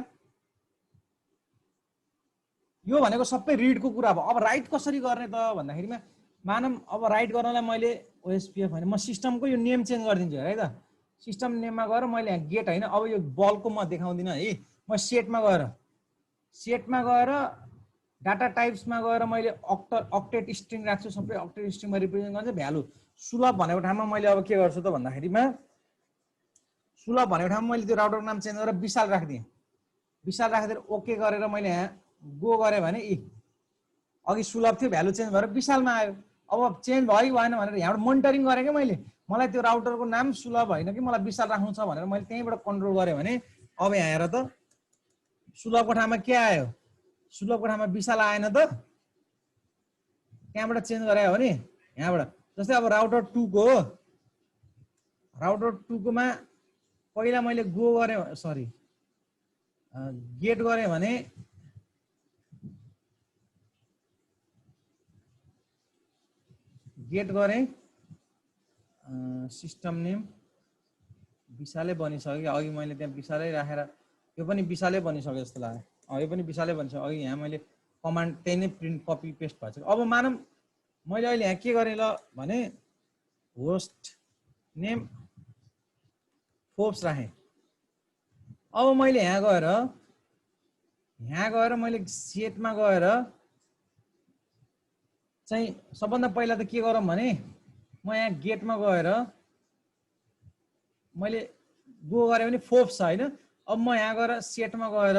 Speaker 1: यो भनेको सबै रिडको कुरा भयो। अब राइट कसरी गर्ने त भन्दाखेरिमा मानम अब राइट गर्नलाई मैले OSPF भने म सिस्टमको यो नेम चेन्ज गरिदिन्छु है त। सिस्टम नेममा गएर मैले यहाँ गेट हैन, अब यो बलको म देखाउँदिन है। म सेटमा गएर डाटा टाइप्समा गएर मैले अक्टेट स्ट्रिङ राख्छु। सबै अक्टेट स्ट्रिङमा रिप्रेजेन्ट गर्छ भ्यालु। सुलभ भनेको ठाउँमा मैले अब के गर्छु त भन्दाखेरिमा सुलभ भनेको ठाउँमा मैले त्यो राउटरको नाम चेन्ज गरेर विशाल राख्दिएँ। विशाल राखेर ओके गरेर मैले यहाँ गो गरेँ भने अघि सुलभ थियो, भ्यालु चेन्ज भएर विशालमा आयो। अब चेन्ज भयो कि भएन भनेर यहाँबाट मोनिटरिङ गरेँ कि मैले। मलाई त्यो राउटरको नाम सुलभ होइन कि मलाई विशाल राख्नु छ भनेर मैले त्यहीँबाट कन्ट्रोल गरेँ भने अब यहाँ हेर त सुलभको ठाउँमा के आयो, सुलभको ठाउँमा विशाल आएन त। त्यहाँबाट चेन्ज गरे हो नि यहाँबाट। जस्तै अब राउटर 2 को मा पहिला मैले गो गरेँ, सरी गेट गरेँ भने गेट गरेँ सिस्टम नेम विशालै बनिसक्यो। अघि मैले त्यहाँ विशालै राखेर यो पनि विशालै बनिसक्यो जस्तो लाग्यो। यो पनि विशालै बनिसक्यो। अघि यहाँ मैले कमान्ड त्यही नै प्रिन्ट कपी पेस्ट भएको छ। अब मानौँ मैले अहिले यहाँ के गरेँ ल भने होस्ट नेम फोर्ब्स राखेँ। अब मैले यहाँ गएर मैले सेटमा गएर चाहिँ सबभन्दा पहिला त के गरौँ भने म यहाँ गेटमा गएर मैले गो गरेँ भने फोर्ब्स छ होइन। अब म यहाँ गएर सेटमा गएर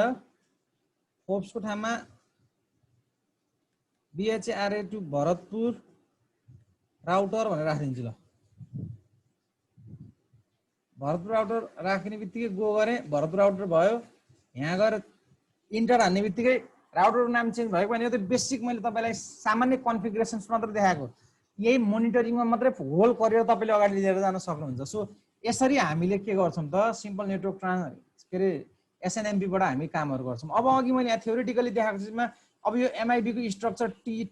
Speaker 1: फोर्ब्सको ठाउँमा BHARA टु भरतपुर राउटर भनेर राखिदिन्छु ल। भरतपुर राउटर राख्ने बित्तिकै गो गरेँ, भरतपुर राउटर भयो। यहाँ गएर इन्टर हान्ने बित्तिकै राउटरको नाम चेन्ज भएको भने यो त बेसिक मैले तपाईँलाई सामान्य कन्फिगरेसन्स मात्र देखाएको। यही मोनिटरिङमा मात्रै होल गरेर तपाईँले अगाडि लिएर जान सक्नुहुन्छ। सो यसरी हामीले के गर्छौँ त सिम्पल नेटवर्क के अरे SNMP बाट हामी कामहरू गर्छौँ। अब अघि मैले यहाँ थ्योरिटिकली देखाएको चिजमा अब यो MIB को स्ट्रक्चर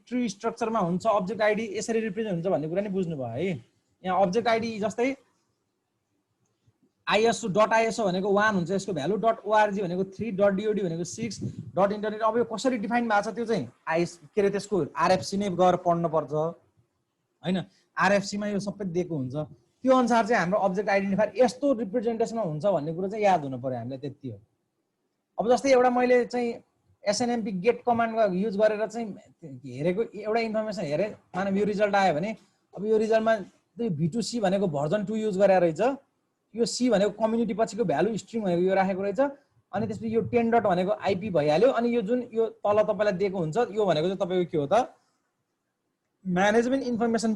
Speaker 1: ट्री स्ट्रक्चरमा हुन्छ, अब्जेक्ट आइडी यसरी रिप्रेजेन्ट हुन्छ भन्ने कुरा नि बुझ्नुभयो है। यहाँ अब्जेक्ट आइडी जस्तै ISO.ISO भनेको 1 हुन्छ, यसको भ्यालु .org भनेको 3, .dod भनेको 6, .internet। अब यो कसरी डिफाइन भएको छ त्यो चाहिँ के अरे त्यसको RFC नै गएर पढ्नु पर्छ हैन। RFC मा यो सबै दिएको हुन्छ, त्यो अनुसार चाहिँ हाम्रो अब्जेक्ट आइडेन्टिफायर यस्तो रिप्रेजेन्टेसनमा हुन्छ भन्ने कुरा चाहिँ याद हुनु पर्यो हामीलाई, त्यति हो। अब जस्तै एउटा मैले चाहिँ SNMP गेट कमान्ड युज गरेर चाहिँ हेरेको एउटा इन्फर्मेसन हेरेँ, मानव यो रिजल्ट आयो भने अब यो रिजल्टमा V2C भनेको भर्जन 2 युज गरेर रहेछ, यो C भनेको कम्युनिटी पछिको भ्यालु स्ट्रिङ भनेको यो राखेको रहेछ, अनि त्यसपछि यो 10 डट भनेको IP भइहाल्यो। अनि यो जुन यो तल तपाईलाई दिएको हुन्छ यो भनेको चाहिँ तपाईको के हो त म्यानेजमेन्ट इन्फर्मेसन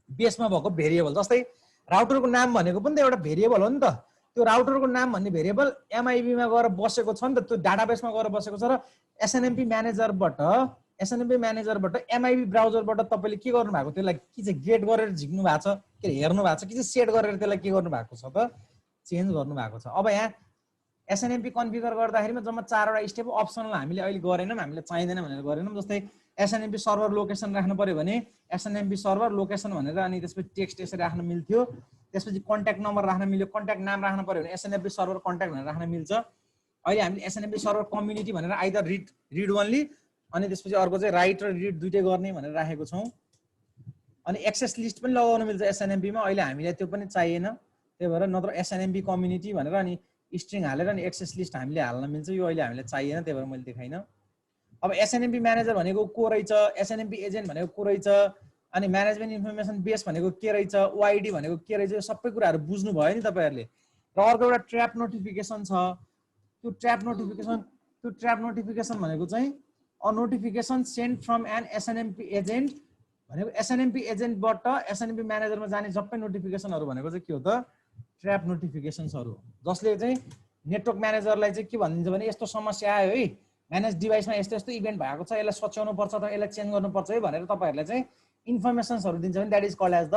Speaker 1: बेसमा भएको भेरिएबल। जस्तै राउटरको नाम भनेको पनि त एउटा भेरिएबल हो नि त। त्यो राउटरको नाम भन्ने भेरिएबल MIB मा गएर बसेको छ नि त, त्यो डाटाबेसमा गएर बसेको छ। र SNMP म्यानेजरबाट MIB ब्राउजरबाट तपाईले के गर्नु भएको त्यसलाई कि चाहिँ गेट गरेर झिक्नु भएको छ, के हेर्नु भएको छ, कि चाहिँ सेट गरेर त्यसलाई के गर्नु भएको छ त चेन्ज गर्नु भएको छ। अब यहाँ SNMP कन्फिगर गर्दाखेरिमा जम्मा 4 वटा स्टेप अप्सनल हामीले अहिले गरेनौँ, हामीले चाहिँदैन भनेर गरेनौँ। जस्तै SNMP सर्भर लोकेसन राख्नु पर्यो भने SNMP सर्भर लोकेसन भनेर, अनि त्यसपछि टेक्स्ट यसरी राख्न मिल्थ्यो। त्यसपछि कन्ट्याक्ट नम्बर राख्न मिल्यो, कन्ट्याक्ट नाम राख्नु पर्यो भने SNMP सर्भर कन्ट्याक्ट भनेर राख्न मिल्छ। अहिले हामीले SNMP सर्भर कम्युनिटी भनेर आइदर रिड ओन्ली अनि त्यसपछि अर्को चाहिँ राइट र रिड दुईटै गर्ने भनेर राखेको छौँ। अनि एक्सेस लिस्ट पनि लगाउन मिल्छ SNMP मा, अहिले हामीलाई त्यो पनि चाहिएन, त्यही भएर नत्र SNMP कम्युनिटी भनेर अनि स्ट्रिङ हालेर अनि एक्सेस लिस्ट हामीले हाल्न मिल्छ। यो अहिले हामीलाई चाहिएन, त्यही भएर मैले देखाइनँ। अब SNMP म्यानेजर भनेको को रहेछ, SNMP एजेन्ट भनेको को रहेछ, अनि म्यानेजमेन्ट इन्फर्मेसन बेस भनेको के रहेछ, OID भनेको के रहेछ, यो सबै कुराहरू बुझ्नु भयो नि तपाईहरुले। र अर्को एउटा ट्र्याप नोटिफिकेसन छ। त्यो ट्र्याप नोटिफिकेसन भनेको चाहिँ a notification send from an SNMP agent भनेको SNMP एजेन्टबाट SNMP म्यानेजरमा जाने सबै नोटिफिकेसनहरु भनेको चाहिँ के हो त ट्र्याप नोटिफिकेसन्सहरु, जसले चाहिँ नेटवर्क म्यानेजरलाई चाहिँ के भनिन्छ भने यस्तो समस्या आयो है, म्यानेज डिभाइसमा यस्तो यस्तो इभेन्ट भएको छ, यसलाई सच्याउनु पर्छ त यसलाई चेन्ज गर्नुपर्छ है भनेर तपाईहरुलाई चाहिँ इन्फर्मेसन्सहरु दिन्छ भने that is called as the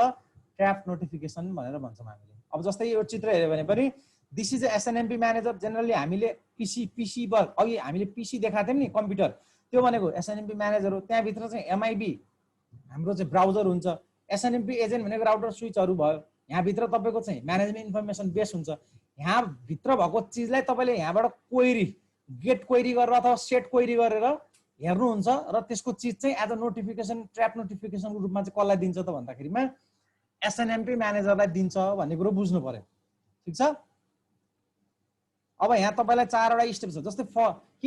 Speaker 1: trap notification भनेर भन्छौं हामीले। अब जस्तै यो चित्र हेर्यो भने पनि this is SNMP manager. Generally हामीले पीसी बल अघि हामीले पीसी देखाएको थियौं नि कम्प्युटर, त्यो भनेको SNMP म्यानेजर हो। त्यहाँ भित्र चाहिँ MIB हाम्रो चाहिँ ब्राउजर हुन्छ, SNMP एजेन्ट भनेको राउटर स्विचहरु भयो, यहाँ भित्र तपाईको चाहिँ म्यानेजमेन्ट इन्फर्मेसन बेस हुन्छ। यहाँ भित्र भएको चीजलाई तपाईले यहाँबाट क्वेरी गेट क्वेरी गरेर अथवा सेट क्वेरी गरेर हेर्नुहुन्छ र त्यसको चीज चाहिँ एज अ नोटिफिकेसन ट्र्याप नोटिफिकेसनको रूपमा चाहिँ कसलाई दिन्छ त भन्दाखेरिमा SNMP म्यानेजरलाई दिन्छ भन्ने कुरो बुझ्नु पर्यो। ठीक छ। अब यहाँ तपाईलाई 4 वटा स्टेप छ। जस्तै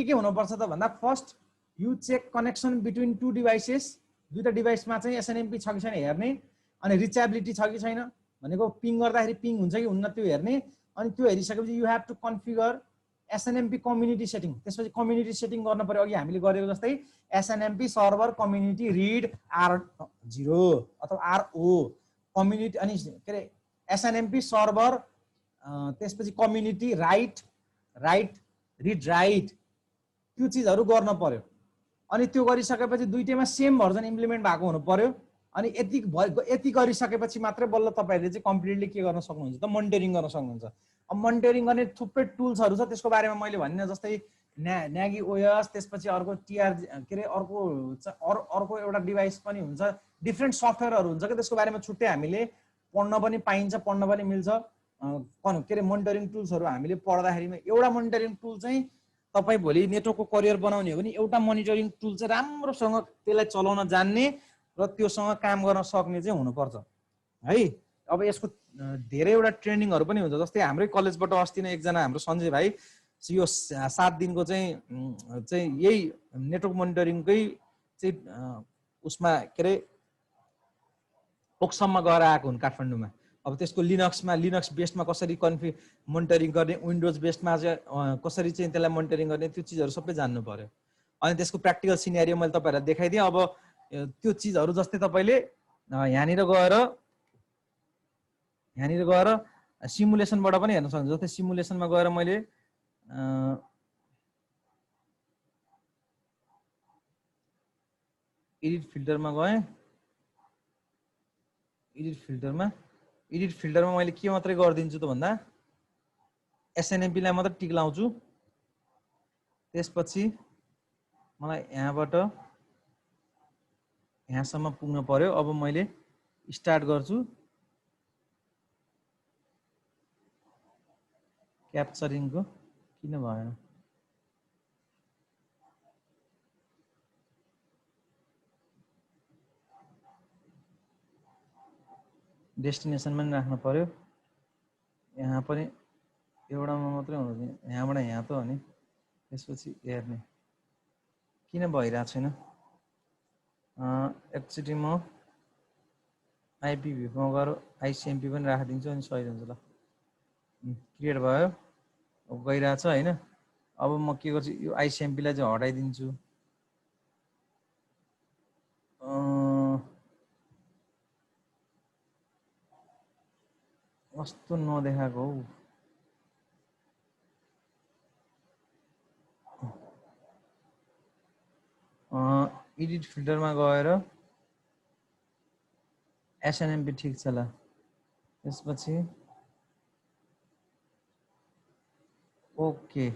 Speaker 1: के हुनुपर्छ त भन्दा first you check connection between two devices, दुईटा डिभाइसमा चाहिँ SNMP छ कि छैन हेर्ने, अनि रिचेबिलिटी छ कि छैन भनेको पिङ गर्दाखेरि पिङ हुन्छ कि हुन्न त्यो हेर्ने, अनि त्यो हेरिसकेपछि you have to configure SNMP community setting. त्यसपछि कम्युनिटी सेटिङ गर्न पर्यो अघि हामीले गरेको जस्तै SNMP server community read R0 अथवा RO कम्युनिटी, अनि के अरे SNMP सर्भर त्यसपछि कम्युनिटी राइट रिड राइट, त्यो चीजहरु गर्न पर्यो। अनि त्यो गरिसकेपछि दुईटैमा सेम भर्जन इम्प्लिमेन्ट भएको हुनु पर्यो। अनि यति गरिसकेपछि मात्रै बल्ल तपाईहरुले चाहिँ कम्प्लिटली के गर्न सक्नुहुन्छ त मोनिटरिङ गर्न सक्नुहुन्छ। अब मोनिटरिङ गर्ने थुप्रै टुल्सहरु छ, त्यसको बारेमा मैले भनिन। जस्तै न्यागी OS, त्यसपछि अर्को TR के अरे अर्को एउटा डिभाइस पनि हुन्छ, डिफ्रेन्ट सफ्टवेयरहरु हुन्छ के त्यसको बारेमा छुट्टै हामीले पढ्न पनि पाइन्छ, पढ्न पनि मिल्छ। के अरे मोनिटरिङ टुल्सहरू हामीले पढ्दाखेरिमा एउटा मोनिटरिङ टुल चाहिँ तपाईँ भोलि नेटवर्कको करियर बनाउने हो भने एउटा मोनिटरिङ टुल चाहिँ राम्रोसँग त्यसलाई चलाउन जान्ने र त्योसँग काम गर्न सक्ने चाहिँ हुनुपर्छ है। अब यसको धेरैवटा ट्रेनिङहरू पनि हुन्छ। जस्तै हाम्रै कलेजबाट अस्ति नै एकजना हाम्रो सञ्जय भाइ यो 7 दिनको चाहिँ यही नेटवर्क मोनिटरिङकै चाहिँ उसमा के अरे ओक्सममा गएर आएको हुन् काठमाडौँमा। अब त्यसको लिनक्स बेस्डमा कसरी मोनिटरिङ गर्ने, विन्डोज बेस्डमा चाहिँ कसरी चाहिँ त्यसलाई मोनिटरिङ गर्ने, त्यो चिजहरू सबै जान्नु पर्यो। अनि त्यसको प्र्याक्टिकल सिनेरियो मैले तपाईँहरूलाई देखाइदिएँ। अब त्यो चिजहरू जस्तै तपाईँले यहाँनिर गएर सिमुलेसनबाट पनि हेर्न सक्नुहुन्छ। जस्तै सिमुलेसनमा गएर मैले एडिट फिल्टरमा गएँ। एडिट फिल्टरमा मैले के मात्रै गरिदिन्छु त भन्दा SNMP लाई मात्रै टिक लाउँछु। त्यसपछि मलाई यहाँबाट यहाँसम्म पुग्न पर्यो। अब मैले स्टार्ट गर्छु। क्याप्चरिङको किन भएन? डेस्टिनेसनमा पनि राख्नु पर्यो। यहाँ पनि एउटामा मात्रै हुनु, यहाँबाट यहाँ त हो नि। त्यसपछि हेर्ने किन भइरहेको छैन। एकचोटि म IPv4 गएर ICMP पनि राखिदिन्छु अनि सही हुन्छ। ल क्रिएट भयो। अब गइरहेछ होइन। अब म के गर्छु, यो ICMP लाई चाहिँ हटाइदिन्छु। कस्तो नदेखाएको हौ। एडिट फिल्टरमा गएर SNMP ठिक छ। ल त्यसपछि ओके।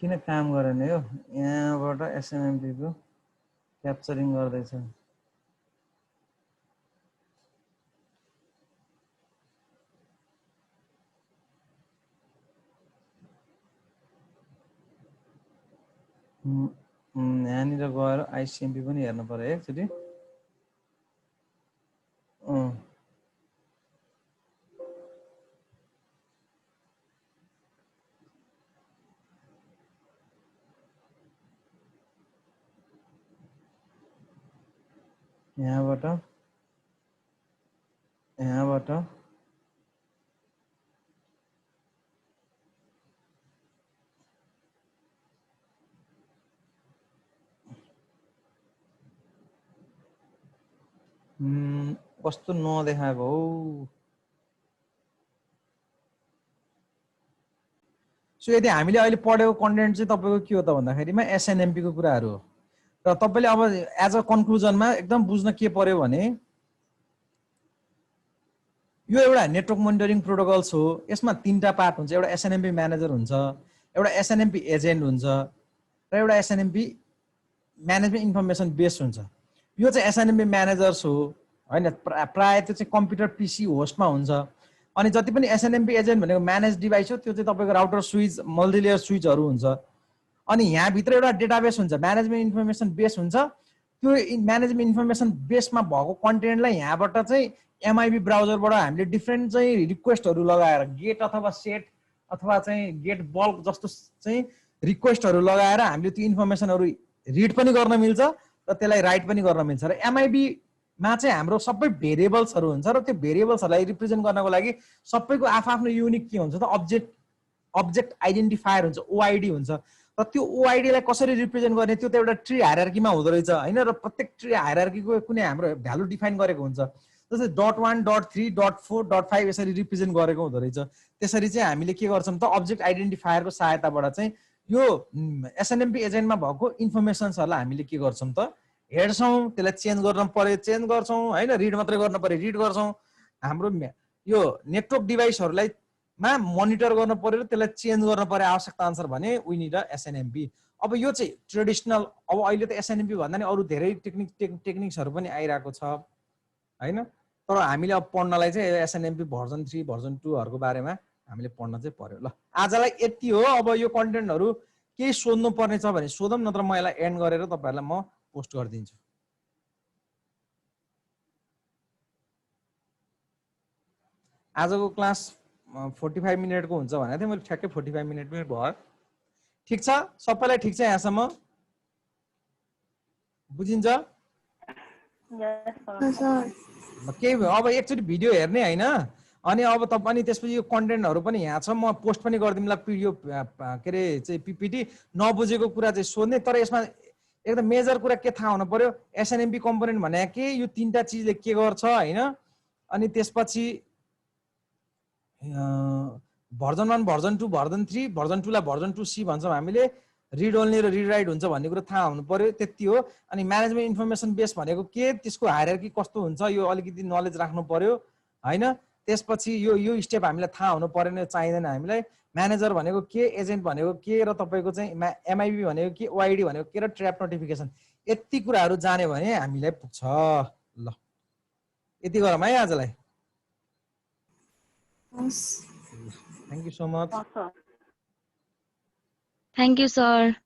Speaker 1: किन काम गरेन यो? यहाँबाट SNMP को क्याप्चरिङ गर्दैछ। यहाँनिर गएर ICMP पनि हेर्नु पर्यो एकचोटि। यहाँबाट कस्तो नदेखाएको हौ। सो यदि हामीले अहिले पढेको कन्टेन्ट चाहिँ तपाईँको के हो त भन्दाखेरिमा SNMP को कुराहरू हो। र तपाईँले अब एज अ कन्क्लुजनमा एकदम बुझ्न के पर्यो भने यो एउटा नेटवर्क मोनिटरिङ प्रोटोकल्स हो। यसमा 3टा पार्ट हुन्छ। एउटा SNMP म्यानेजर हुन्छ, एउटा SNMP एजेन्ट हुन्छ र एउटा SNMP म्यानेजमेन्ट इन्फर्मेसन बेस हुन्छ। यो चाहिँ SNMP म्यानेजर्स हो होइन। प्राय त्यो चाहिँ कम्प्युटर PC होस्टमा हुन्छ। अनि जति पनि SNMP एजेन्ट भनेको म्यानेज डिभाइस हो। त्यो चाहिँ तपाईँको राउटर स्विच, मल्टिलेयर स्विचहरू हुन्छ। अनि यहाँभित्र एउटा डेटाबेस हुन्छ, म्यानेजमेन्ट इन्फर्मेसन बेस हुन्छ। त्यो म्यानेजमेन्ट इन्फर्मेसन बेसमा भएको कन्टेन्टलाई यहाँबाट चाहिँ MIB ब्राउजरबाट हामीले डिफ्रेन्ट चाहिँ रिक्वेस्टहरू लगाएर गेट अथवा सेट अथवा चाहिँ गेट बल्क जस्तो चाहिँ रिक्वेस्टहरू लगाएर हामीले त्यो इन्फर्मेसनहरू रिड पनि गर्न मिल्छ र त्यसलाई राइट पनि गर्न मिल्छ। र MIB मा चाहिँ हाम्रो सबै भेरिएबल्सहरू हुन्छ र त्यो भेरिएबल्सहरूलाई रिप्रेजेन्ट गर्नको लागि सबैको आफ्नो युनिक के हुन्छ त अब्जेक्ट आइडेन्टिफायर हुन्छ, OID हुन्छ। र त्यो OID लाई कसरी रिप्रेजेन्ट गर्ने, त्यो त एउटा ट्री हायरार्कीमा हुँदो रहेछ होइन। र प्रत्येक ट्री हायरार्कीको कुनै हाम्रो भ्यालु डिफाइन गरेको हुन्छ। जस्तै .1, .3, .4, .5 यसरी रिप्रेजेन्ट गरेको हुँदो रहेछ। त्यसरी चाहिँ हामीले के गर्छौँ त अब्जेक्ट आइडेन्टिफायरको सहायताबाट चाहिँ यो SNMP एजेन्टमा भएको इन्फर्मेसन्सहरूलाई हामीले के गर्छौँ त हेर्छौँ। त्यसलाई चेन्ज गर्न पर्यो चेन्ज गर्छौँ होइन। रिड मात्रै गर्न पर्यो रिड गर्छौँ। हाम्रो यो नेटवर्क डिभाइसहरूलाई मा मोनिटर गर्न पर्यो र त्यसलाई चेन्ज गर्न पर्यो आवश्यकता अनुसार भने वी निड अ एसएनएमपी। अब यो चाहिँ ट्रेडिसनल, अब अहिले त एसएनएमपी भन्दा नि अरू धेरै टेक्निक्सहरू पनि आइरहेको छ हैन। तर हामीले अब पढ्नलाई चाहिँ एसएनएमपी भर्जन 3 भर्जन 2 हरूको बारेमा हामीले पढ्न चाहिँ पर्यो। ल आजलाई यति हो। अब यो कन्टेन्टहरू केही सोध्नु पर्ने छ भने सोधौँ, नत्र म यसलाई एन्ड गरेर तपाईहरुलाई म पोस्ट गरिदिन्छु। आजको क्लास 45 मिनेटको हुन्छ भने थिएँ मैले, ठ्याक्कै 45 मिनेटमै भयो। ठिक छ सबैलाई? ठिक छ यहाँसम्म बुझिन्छ? केही अब एकचोटि भिडियो हेर्ने हैन, अनि अब तपाईं त्यसपछि यो कन्टेन्टहरू पनि यहाँ छ, म पोस्ट पनि गरिदिउँला पिडिएफ के अरे चाहिँ पिपिटी। नबुझेको कुरा चाहिँ सोध्ने, तर यसमा एकदम मेजर कुरा के थाहा हुनु पर्यो, एसएनएमपी कम्पोनेन्ट भने के, यो तीनटा चिजले के गर्छ हैन। अनि त्यसपछि भर्जन 1 भर्जन 2 भर्जन 3 भर्जन 2 लाई भर्जन 2C भन्छौँ हामीले। रिड ओन्ली र रिड राइट हुन्छ भन्ने कुरा थाहा हुनु पर्यो, त्यति हो। अनि म्यानेजमेन्ट इन्फर्मेसन बेस भनेको के, त्यसको हायरार्की कस्तो हुन्छ, यो अलिकति नलेज राख्नु पर्यो हैन। त्यसपछि यो स्टेप हामीलाई थाहा हुनु परेन, चाहिँदैन हामीलाई। म्यानेजर भनेको के, एजेन्ट भनेको के, र तपाईको चाहिँ एमआइबी भनेको के, ओआइडी भनेको के, र ट्र्याप नोटिफिकेसन, यति कुराहरू जान्यो भने हामीलाई पुग्छ। ल यति गरौँ है आजलाई। Thank you so much.
Speaker 2: Thank you, sir.